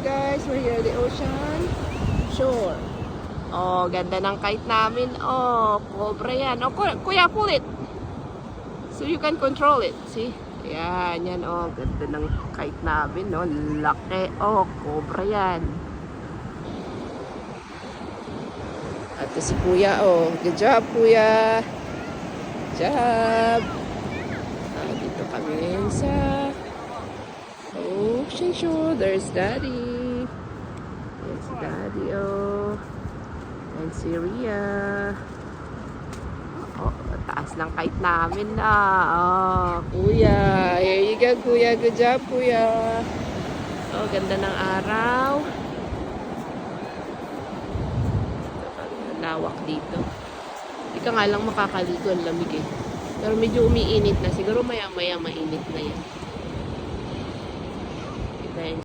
guys, we're here at the ocean shore. Oh, ganda ng kite namin. Oh, cobra yan. Oh, kuya, pull it. So you can control it. See? Yan, yan. Oh, ganda ng kite namin. Oh, laki. Oh, cobra yan. At si kuya, oh. Good job, kuya. Good job. Dito kami sa ocean shore. There's daddy. There's daddy, oh. And si Rhea. Oh, taas ng kite namin na. Oh, kuya. Here you go, kuya. Good job, kuya. Oh, ganda ng araw. Lawak dito. Hindi ka nga lang makakaligo. Ang lamig eh. Pero medyo umiinit na. Siguro maya-maya mainit na yan.